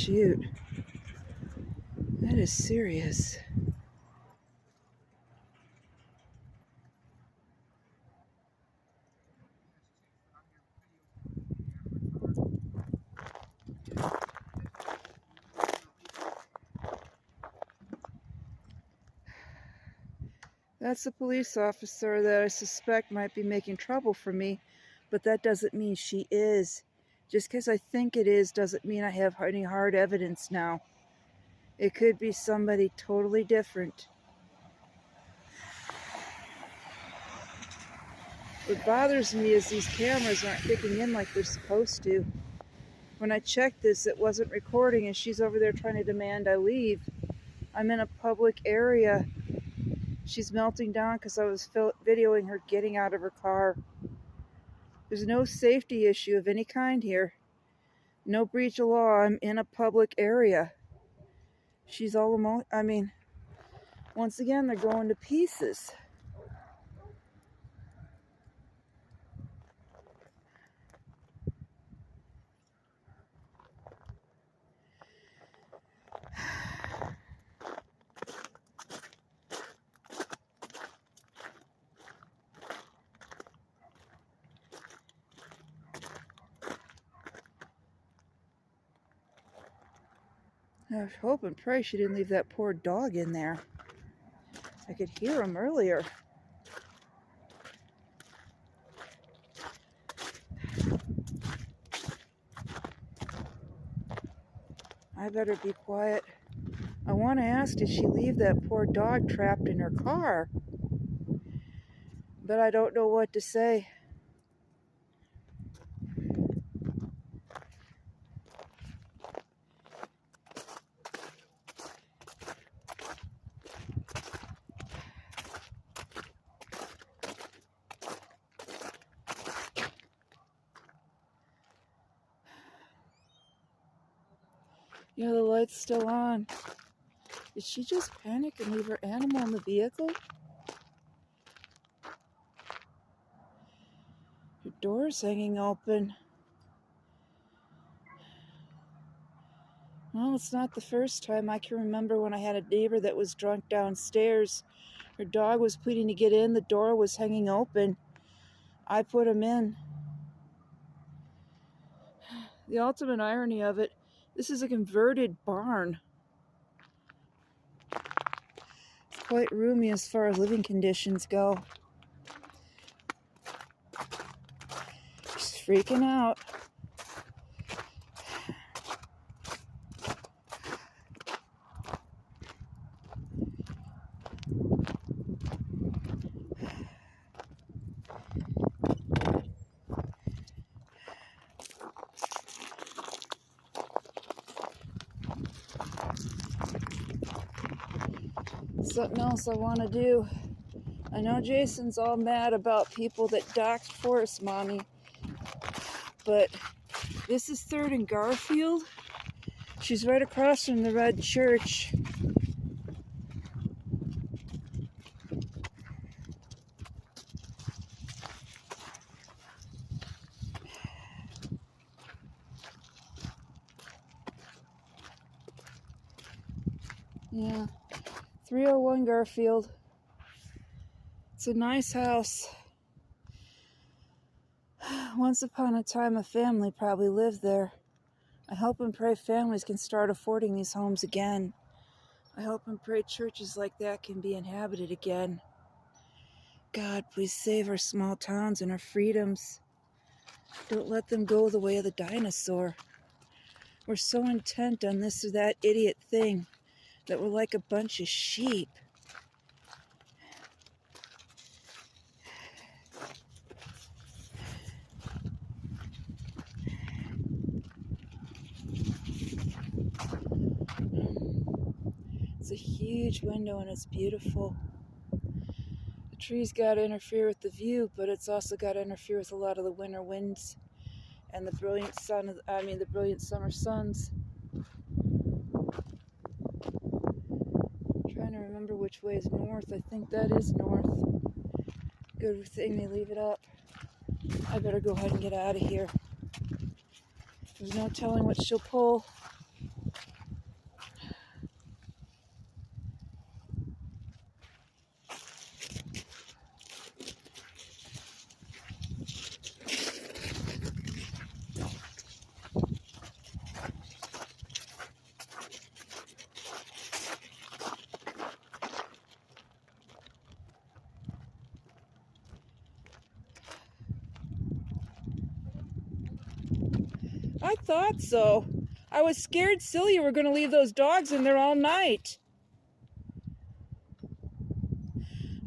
shoot. That is serious. That's a police officer that I suspect might be making trouble for me, but that doesn't mean she is. Just because I think it is doesn't mean I have any hard evidence now. It could be somebody totally different. What bothers me is these cameras aren't kicking in like they're supposed to. When I checked this, it wasn't recording, and she's over there trying to demand I leave. I'm in a public area. She's melting down because I was videoing her getting out of her car. There's no safety issue of any kind here. No breach of law. I'm in a public area. She's all once again, they're going to pieces. I hope and pray she didn't leave that poor dog in there. I could hear him earlier. I better be quiet. I want to ask, did she leave that poor dog trapped in her car? But I don't know what to say. Yeah, the light's still on. Did she just panic and leave her animal in the vehicle? Her door's hanging open. Well, it's not the first time. I can remember when I had a neighbor that was drunk downstairs. Her dog was pleading to get in. The door was hanging open. I put him in. The ultimate irony of it, this is a converted barn. It's quite roomy as far as living conditions go. She's freaking out. Something else I want to do. I know Jason's all mad about people that doxed Forest Mommy, but this is 3rd and Garfield. She's right across from the red church. Yeah, 301 Garfield. It's a nice house. Once upon a time, a family probably lived there. I hope and pray families can start affording these homes again. I hope and pray churches like that can be inhabited again. God, please save our small towns and our freedoms. Don't let them go the way of the dinosaur. We're so intent on this or that idiot thing that we're like a bunch of sheep. It's a huge window and it's beautiful. The trees got to interfere with the view, but it's also got to interfere with a lot of the winter winds and the brilliant the brilliant summer suns. Trying to remember which way is north. I think that is north. Good thing they leave it up. I better go ahead and get out of here. There's no telling what she'll pull. thought so. I was scared silly you were going to leave those dogs in there all night.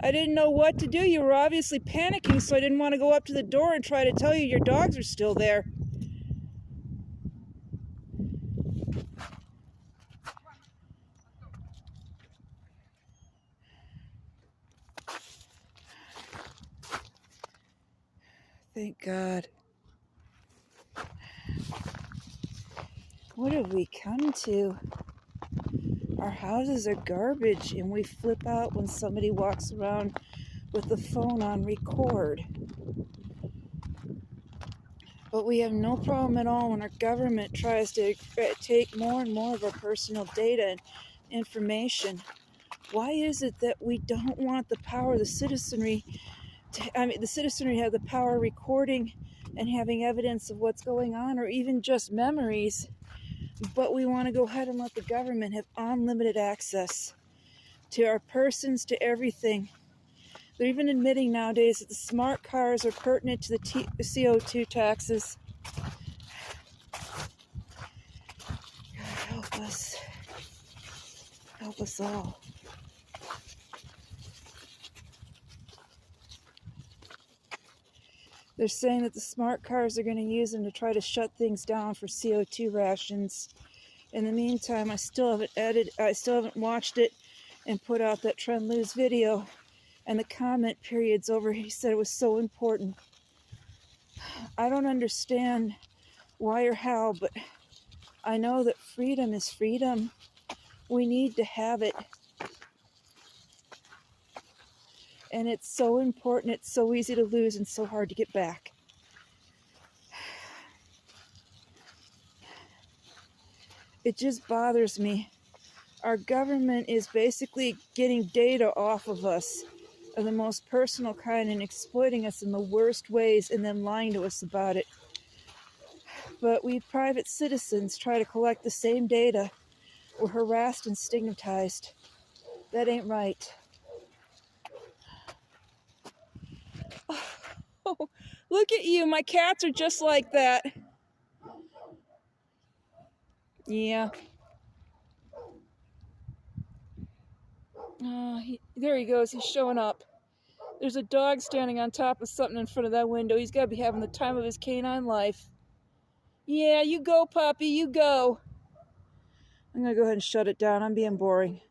I didn't know what to do. You were obviously panicking, so I didn't want to go up to the door and try to tell you your dogs are still there. Thank God. What have we come to? Our houses are garbage, and we flip out when somebody walks around with the phone on record. But we have no problem at all when our government tries to take more and more of our personal data and information. Why is it that we don't want the power of the citizenry the citizenry have the power of recording and having evidence of what's going on, or even just memories, but we want to go ahead and let the government have unlimited access to our persons, to everything? They're even admitting nowadays that the smart cars are pertinent to the CO2 taxes. God, help us. Help us all. They're saying that the smart cars are going to use them to try to shut things down for CO2 rations. In the meantime, I still haven't watched it and put out that Trend Lose video, and the comment period's over. He said it was so important. I don't understand why or how, but I know that freedom is freedom. We need to have it. And it's so important, it's so easy to lose and so hard to get back. It just bothers me. Our government is basically getting data off of us of the most personal kind and exploiting us in the worst ways and then lying to us about it. But we private citizens try to collect the same data. We're harassed and stigmatized. That ain't right. Oh, look at you. My cats are just like that. Yeah. There he goes. He's showing up. There's a dog standing on top of something in front of that window. He's got to be having the time of his canine life. Yeah, you go, puppy. You go. I'm going to go ahead and shut it down. I'm being boring.